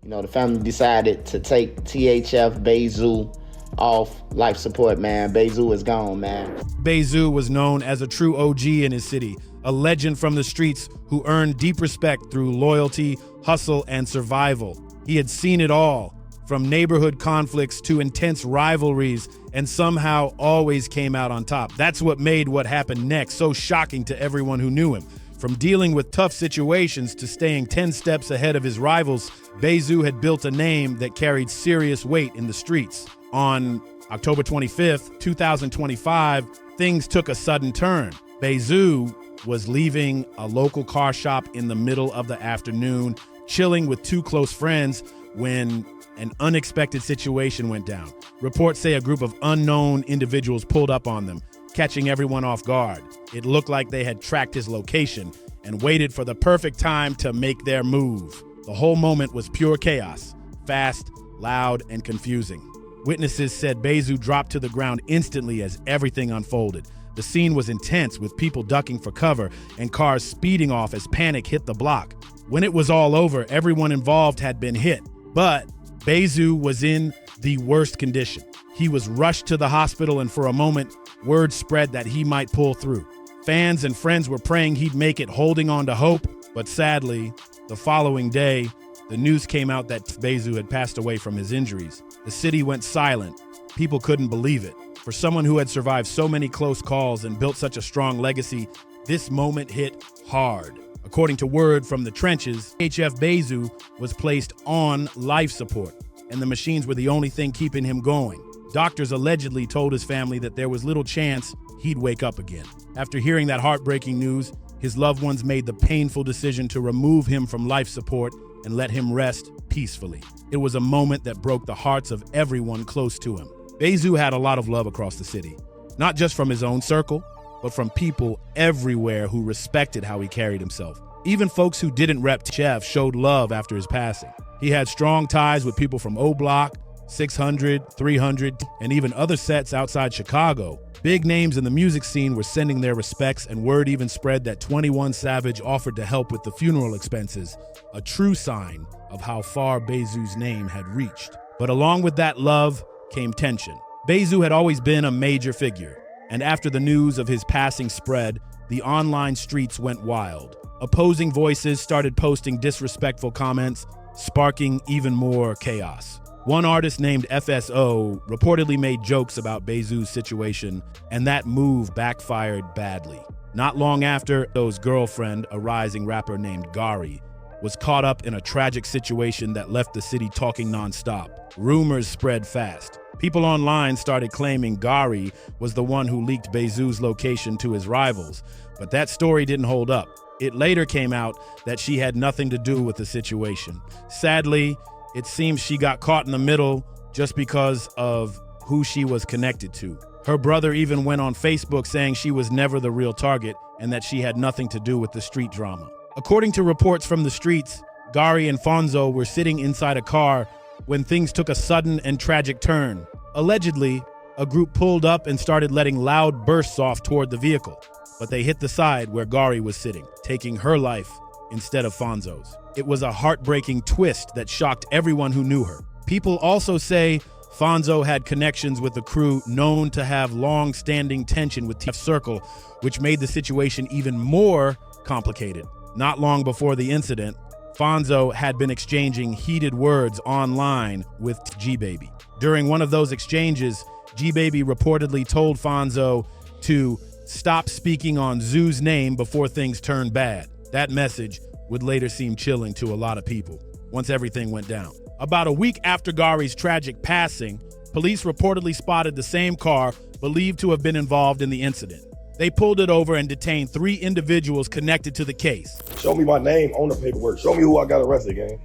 The family decided to take THF Bayzoo off life support, man. Bayzoo is gone, man. Bayzoo was known as a true OG in his city, a legend from the streets who earned deep respect through loyalty, hustle, and survival. He had seen it all, from neighborhood conflicts to intense rivalries, and somehow always came out on top. That's what made what happened next so shocking to everyone who knew him. From dealing with tough situations to staying 10 steps ahead of his rivals, Bayzoo had built a name that carried serious weight in the streets. On October 25th, 2025, things took a sudden turn. Bayzoo was leaving a local car shop in the middle of the afternoon, chilling with two close friends when an unexpected situation went down. Reports say a group of unknown individuals pulled up on them, catching everyone off guard. It looked like they had tracked his location and waited for the perfect time to make their move. The whole moment was pure chaos, fast, loud, and confusing. Witnesses said Bayzoo dropped to the ground instantly as everything unfolded. The scene was intense, with people ducking for cover and cars speeding off as panic hit the block. When it was all over, everyone involved had been hit, but Bayzoo was in the worst condition. He was rushed to the hospital, and for a moment, word spread that he might pull through. Fans and friends were praying he'd make it, holding on to hope, but sadly, the following day, the news came out that Bayzoo had passed away from his injuries. The city went silent. People couldn't believe it. For someone who had survived so many close calls and built such a strong legacy, this moment hit hard. According to word from the trenches, THF Bayzoo was placed on life support, and the machines were the only thing keeping him going. Doctors allegedly told his family that there was little chance he'd wake up again. After hearing that heartbreaking news, his loved ones made the painful decision to remove him from life support and let him rest peacefully. It was a moment that broke the hearts of everyone close to him. Bayzoo had a lot of love across the city, not just from his own circle, but from people everywhere who respected how he carried himself. Even folks who didn't rep THF showed love after his passing. He had strong ties with people from O Block, 600, 300, and even other sets outside Chicago. Big names in the music scene were sending their respects, and word even spread that 21 Savage offered to help with the funeral expenses, a true sign of how far Bayzoo's name had reached. But along with that love came tension. Bayzoo had always been a major figure, and after the news of his passing spread, the online streets went wild. Opposing voices started posting disrespectful comments, sparking even more chaos. One artist named FSO reportedly made jokes about Bayzoo's situation, and that move backfired badly. Not long after, FSO's girlfriend, a rising rapper named Gari, was caught up in a tragic situation that left the city talking nonstop. Rumors spread fast. People online started claiming Gari was the one who leaked Bayzoo's location to his rivals, but that story didn't hold up. It later came out that she had nothing to do with the situation. Sadly, it seems she got caught in the middle just because of who she was connected to. Her brother even went on Facebook saying she was never the real target and that she had nothing to do with the street drama. According to reports from the streets, Gari and Fonzo were sitting inside a car when things took a sudden and tragic turn. Allegedly, a group pulled up and started letting loud bursts off toward the vehicle, but they hit the side where Gari was sitting, taking her life instead of Fonzo's. It was a heartbreaking twist that shocked everyone who knew her. People also say Fonzo had connections with the crew known to have long-standing tension with THF Circle, which made the situation even more complicated. Not long before the incident, Fonzo had been exchanging heated words online with G-Baby. During one of those exchanges, G-Baby reportedly told Fonzo to stop speaking on Zoo's name before things turned bad. That message would later seem chilling to a lot of people once everything went down. About a week after Gari's tragic passing, police reportedly spotted the same car believed to have been involved in the incident. They pulled it over and detained 3 individuals connected to the case. Show me my name on the paperwork. Show me who I got arrested, gang.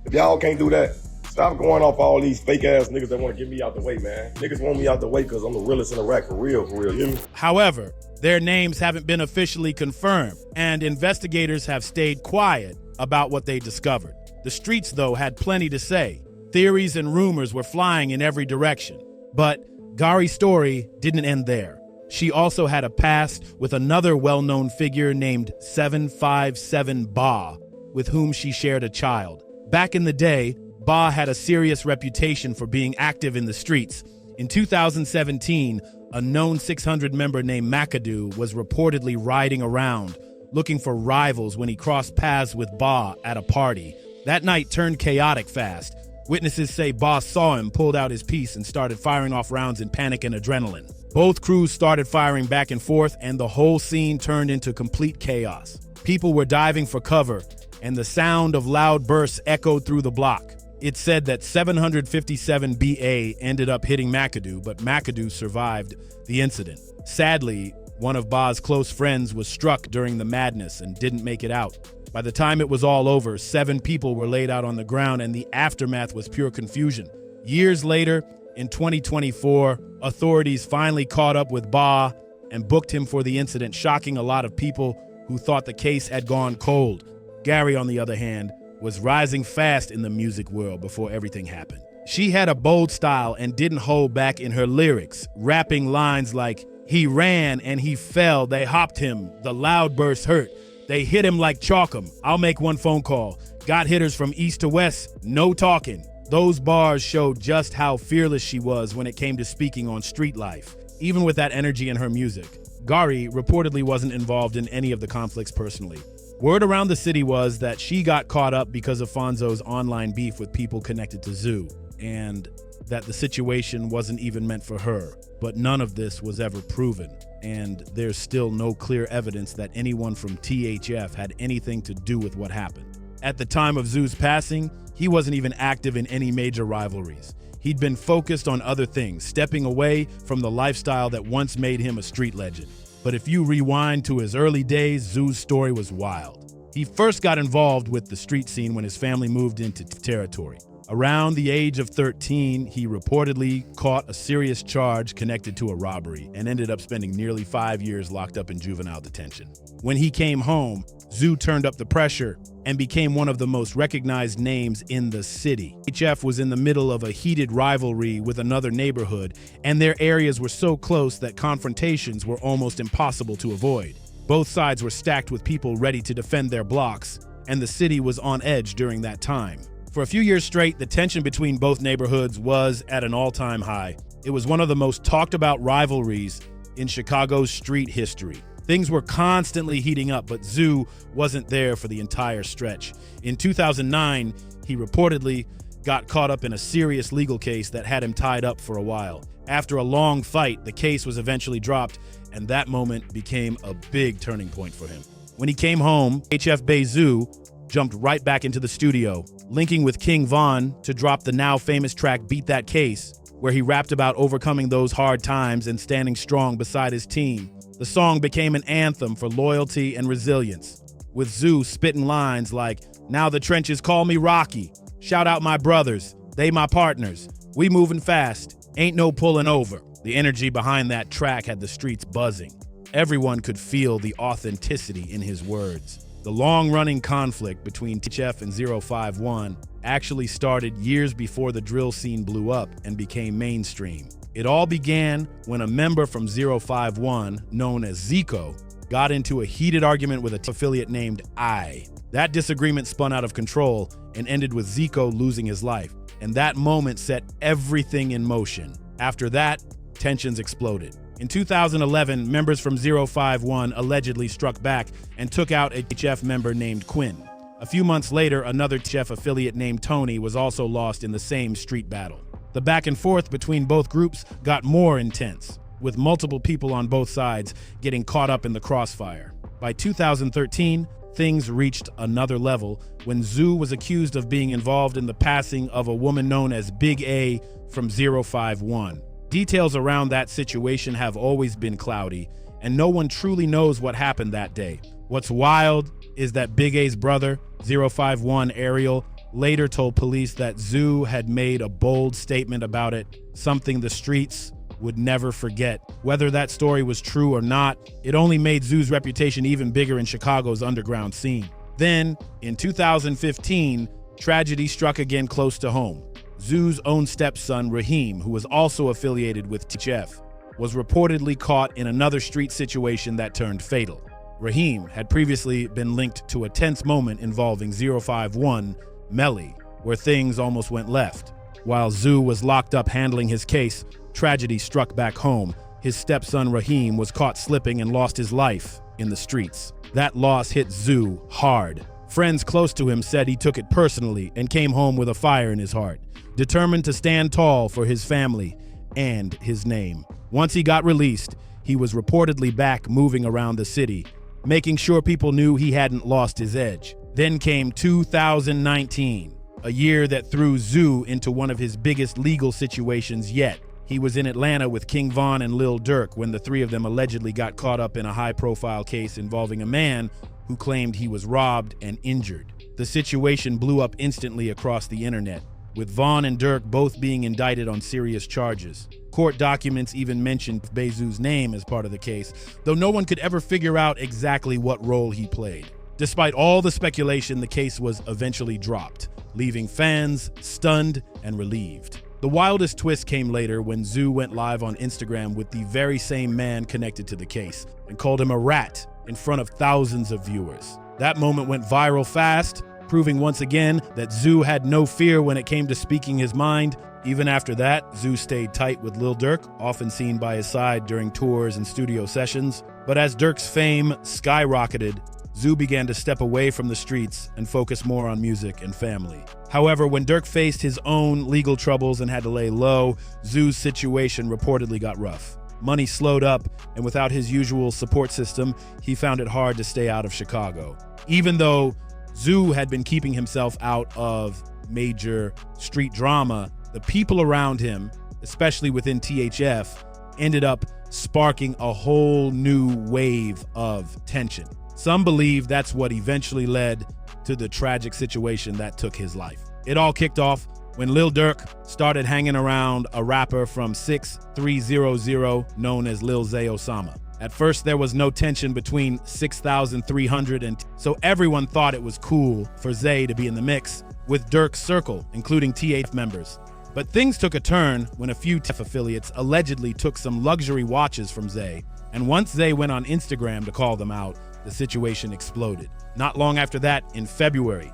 If y'all can't do that, stop going off all these fake ass niggas that want to get me out the way, man. Niggas want me out the way because I'm the realest in the rack, for real, you hear me? However, their names haven't been officially confirmed, and investigators have stayed quiet about what they discovered. The streets, though, had plenty to say. Theories and rumors were flying in every direction. But Gari's story didn't end there. She also had a past with another well-known figure named 757 Ba, with whom she shared a child. Back in the day, Ba had a serious reputation for being active in the streets. In 2017, a known 600 member named McAdoo was reportedly riding around, looking for rivals when he crossed paths with Ba at a party. That night turned chaotic fast. Witnesses say Ba saw him, pulled out his piece, and started firing off rounds in panic and adrenaline. Both crews started firing back and forth, and the whole scene turned into complete chaos. People were diving for cover, and the sound of loud bursts echoed through the block. It's said that 757 BA ended up hitting McAdoo, but McAdoo survived the incident. Sadly, one of Ba's close friends was struck during the madness and didn't make it out. By the time it was all over, 7 people were laid out on the ground, and the aftermath was pure confusion. Years later, in 2024, authorities finally caught up with Ba and booked him for the incident, shocking a lot of people who thought the case had gone cold. Gari, on the other hand, was rising fast in the music world before everything happened. She had a bold style and didn't hold back in her lyrics, rapping lines like, "He ran and he fell, they hopped him, the loud burst hurt. They hit him like chalk 'em, I'll make one phone call. Got hitters from east to west, no talking." Those bars showed just how fearless she was when it came to speaking on street life. Even with that energy in her music, Gari reportedly wasn't involved in any of the conflicts personally. Word around the city was that she got caught up because of Fonzo's online beef with people connected to Zoo, and that the situation wasn't even meant for her. But none of this was ever proven, and there's still no clear evidence that anyone from THF had anything to do with what happened. At the time of Zoo's passing, he wasn't even active in any major rivalries. He'd been focused on other things, stepping away from the lifestyle that once made him a street legend. But if you rewind to his early days, Zoo's story was wild. He first got involved with the street scene when his family moved into territory. Around the age of 13, he reportedly caught a serious charge connected to a robbery and ended up spending nearly 5 years locked up in juvenile detention. When he came home, Zoo turned up the pressure and became one of the most recognized names in the city. THF was in the middle of a heated rivalry with another neighborhood, and their areas were so close that confrontations were almost impossible to avoid. Both sides were stacked with people ready to defend their blocks, and the city was on edge during that time. For a few years straight, the tension between both neighborhoods was at an all-time high. It was one of the most talked about rivalries in Chicago's street history. Things were constantly heating up, but Zoo wasn't there for the entire stretch. In 2009, he reportedly got caught up in a serious legal case that had him tied up for a while. After a long fight, the case was eventually dropped, and that moment became a big turning point for him. When he came home, THF Bayzoo jumped right back into the studio, linking with King Von to drop the now famous track Beat That Case, where he rapped about overcoming those hard times and standing strong beside his team. The song became an anthem for loyalty and resilience, with Zoo spitting lines like, "Now the trenches call me Rocky, shout out my brothers, they my partners, we moving fast, ain't no pulling over." The energy behind that track had the streets buzzing. Everyone could feel the authenticity in his words. The long-running conflict between THF and 051 actually started years before the drill scene blew up and became mainstream. It all began when a member from 051, known as Zico, got into a heated argument with an affiliate named I. That disagreement spun out of control and ended with Zico losing his life, and that moment set everything in motion. After that, tensions exploded. In 2011, members from 051 allegedly struck back and took out a THF member named Quinn. A few months later, another THF affiliate named Tony was also lost in the same street battle. The back and forth between both groups got more intense, with multiple people on both sides getting caught up in the crossfire. By 2013, things reached another level when Zoo was accused of being involved in the passing of a woman known as Big A from 051. Details around that situation have always been cloudy, and no one truly knows what happened that day. What's wild is that Big A's brother, 051 Ariel, later told police that Zoo had made a bold statement about it, something the streets would never forget. Whether that story was true or not, it only made Zoo's reputation even bigger in Chicago's underground scene. Then, in 2015, tragedy struck again close to home. Zoo's own stepson, Raheem, who was also affiliated with THF, was reportedly caught in another street situation that turned fatal. Raheem had previously been linked to a tense moment involving 051 Melly, where things almost went left. While Zoo was locked up handling his case, tragedy struck back home. His stepson Raheem was caught slipping and lost his life in the streets. That loss hit Zoo hard. Friends close to him said he took it personally and came home with a fire in his heart, determined to stand tall for his family and his name. Once he got released, he was reportedly back moving around the city, making sure people knew he hadn't lost his edge. Then came 2019, a year that threw Zoo into one of his biggest legal situations yet. He was in Atlanta with King Von and Lil Durk when the three of them allegedly got caught up in a high-profile case involving a man who claimed he was robbed and injured. The situation blew up instantly across the internet, with Von and Durk both being indicted on serious charges. Court documents even mentioned Bayzoo's name as part of the case, though no one could ever figure out exactly what role he played. Despite all the speculation, the case was eventually dropped, leaving fans stunned and relieved. The wildest twist came later when Zoo went live on Instagram with the very same man connected to the case and called him a rat in front of thousands of viewers. That moment went viral fast, proving once again that Zoo had no fear when it came to speaking his mind. Even after that, Zoo stayed tight with Lil Durk, often seen by his side during tours and studio sessions. But as Durk's fame skyrocketed, Zoo began to step away from the streets and focus more on music and family. However, when Durk faced his own legal troubles and had to lay low, Zoo's situation reportedly got rough. Money slowed up, and without his usual support system, he found it hard to stay out of Chicago. Even though Zoo had been keeping himself out of major street drama, the people around him, especially within THF, ended up sparking a whole new wave of tension. Some believe that's what eventually led to the tragic situation that took his life. It all kicked off when Lil Durk started hanging around a rapper from 6300 known as Lil Zay Osama. At first, there was no tension between 6,300 and so everyone thought it was cool for Zay to be in the mix with Durk's circle, including THF members. But things took a turn when a few THF affiliates allegedly took some luxury watches from Zay, and once Zay went on Instagram to call them out, the situation exploded. Not long after that, in February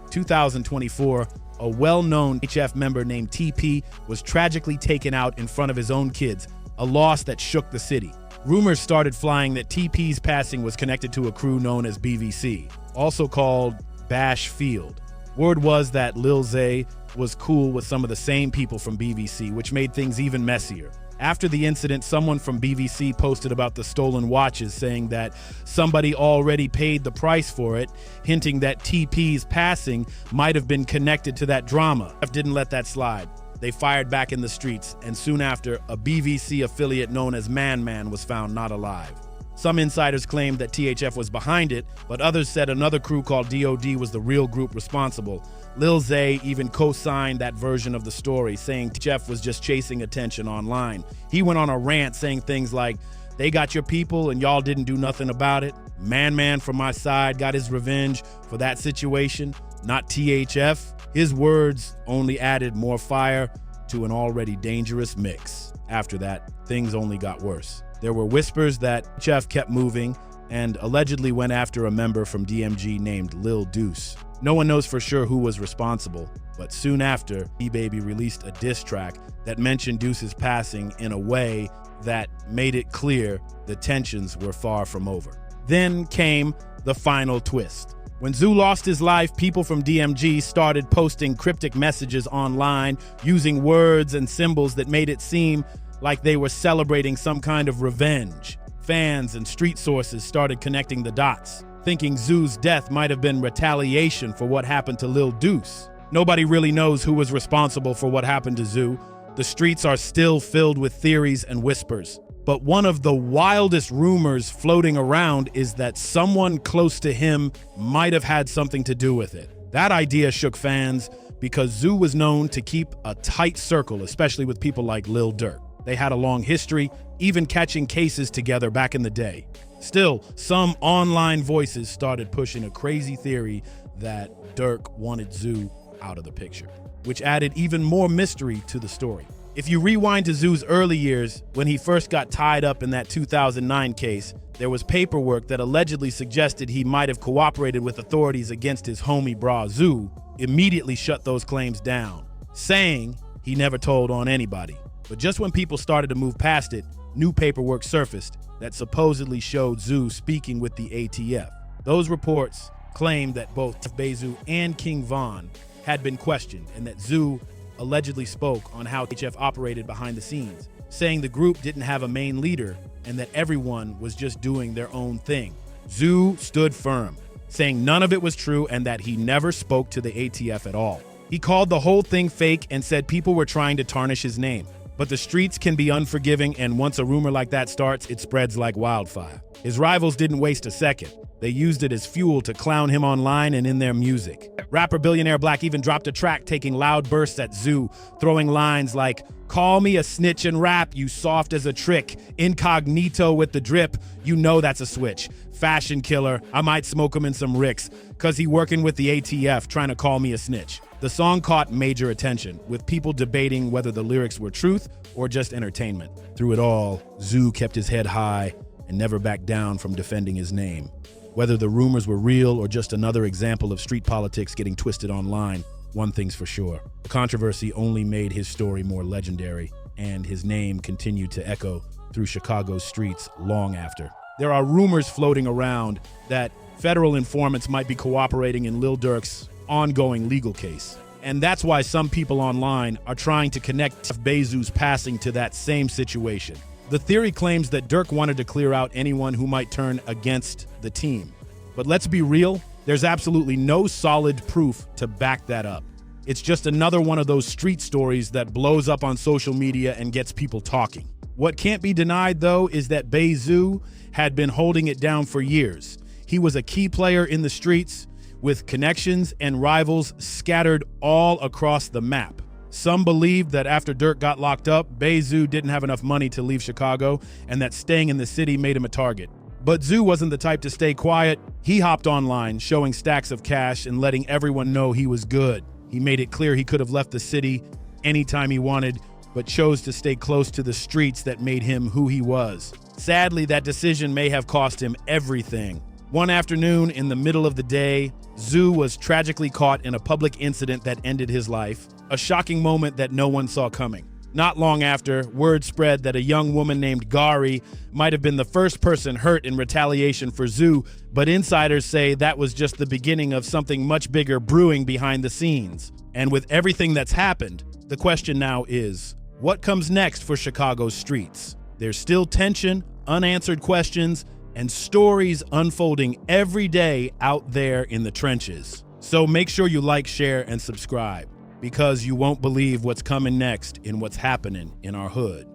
2024, a well-known THF member named TP was tragically taken out in front of his own kids, a loss that shook the city. Rumors started flying that TP's passing was connected to a crew known as BVC, also called Bash Field. Word was that Lil Zay was cool with some of the same people from BVC, which made things even messier. After the incident, someone from BVC posted about the stolen watches, saying that somebody already paid the price for it, hinting that TP's passing might have been connected to that drama. Didn't let that slide. They fired back in the streets, and soon after, a BVC affiliate known as Man Man was found not alive. Some insiders claimed that THF was behind it, but others said another crew called DOD was the real group responsible. Lil Zay even co-signed that version of the story, saying THF was just chasing attention online. He went on a rant saying things like, "They got your people and y'all didn't do nothing about it. Man Man from my side got his revenge for that situation, not THF." His words only added more fire to an already dangerous mix. After that, things only got worse. There were whispers that THF kept moving and allegedly went after a member from DMG named Lil Deuce. No one knows for sure who was responsible, but soon after, E-Baby released a diss track that mentioned Deuce's passing in a way that made it clear the tensions were far from over. Then came the final twist. When Zoo lost his life, people from DMG started posting cryptic messages online using words and symbols that made it seem like they were celebrating some kind of revenge. Fans and street sources started connecting the dots, thinking Zoo's death might have been retaliation for what happened to Lil Deuce. Nobody really knows who was responsible for what happened to Zoo. The streets are still filled with theories and whispers. But one of the wildest rumors floating around is that someone close to him might have had something to do with it. That idea shook fans because Zoo was known to keep a tight circle, especially with people like Lil Durk. They had a long history, even catching cases together back in the day. Still, some online voices started pushing a crazy theory that Durk wanted Zoo out of the picture, which added even more mystery to the story. If you rewind to Zoo's early years, when he first got tied up in that 2009 case, there was paperwork that allegedly suggested he might have cooperated with authorities against his homie bra Zoo, immediately shut those claims down, saying he never told on anybody. But just when people started to move past it, new paperwork surfaced that supposedly showed Zoo speaking with the ATF. Those reports claimed that both THF Bayzoo and King Von had been questioned and that Zoo allegedly spoke on how THF operated behind the scenes, saying the group didn't have a main leader and that everyone was just doing their own thing. Zoo stood firm, saying none of it was true and that he never spoke to the ATF at all. He called the whole thing fake and said people were trying to tarnish his name. But the streets can be unforgiving, and once a rumor like that starts, it spreads like wildfire. His rivals didn't waste a second. They used it as fuel to clown him online and in their music. Rapper Billionaire Black even dropped a track taking loud bursts at Zoo, throwing lines like, "Call me a snitch and rap, you soft as a trick. Incognito with the drip, you know that's a switch. Fashion killer, I might smoke him in some ricks, cause he working with the ATF trying to call me a snitch." The song caught major attention, with people debating whether the lyrics were truth or just entertainment. Through it all, Zoo kept his head high and never backed down from defending his name. Whether the rumors were real or just another example of street politics getting twisted online, one thing's for sure. The controversy only made his story more legendary, and his name continued to echo through Chicago's streets long after. There are rumors floating around that federal informants might be cooperating in Lil Durk's ongoing legal case. And that's why some people online are trying to connect THF Bayzoo's passing to that same situation. The theory claims that Durk wanted to clear out anyone who might turn against the team. But let's be real, there's absolutely no solid proof to back that up. It's just another one of those street stories that blows up on social media and gets people talking. What can't be denied, though, is that Bayzoo had been holding it down for years. He was a key player in the streets, with connections and rivals scattered all across the map. Some believed that after Durk got locked up, Bayzoo didn't have enough money to leave Chicago and that staying in the city made him a target. But Zoo wasn't the type to stay quiet. He hopped online, showing stacks of cash and letting everyone know he was good. He made it clear he could have left the city anytime he wanted, but chose to stay close to the streets that made him who he was. Sadly, that decision may have cost him everything. One afternoon in the middle of the day, Zoo was tragically caught in a public incident that ended his life, a shocking moment that no one saw coming. Not long after, word spread that a young woman named Gari might have been the first person hurt in retaliation for Zoo, but insiders say that was just the beginning of something much bigger brewing behind the scenes. And with everything that's happened, the question now is, what comes next for Chicago's streets? There's still tension, unanswered questions, and stories unfolding every day out there in the trenches. So make sure you like, share, and subscribe, because you won't believe what's coming next in what's happening in our hood.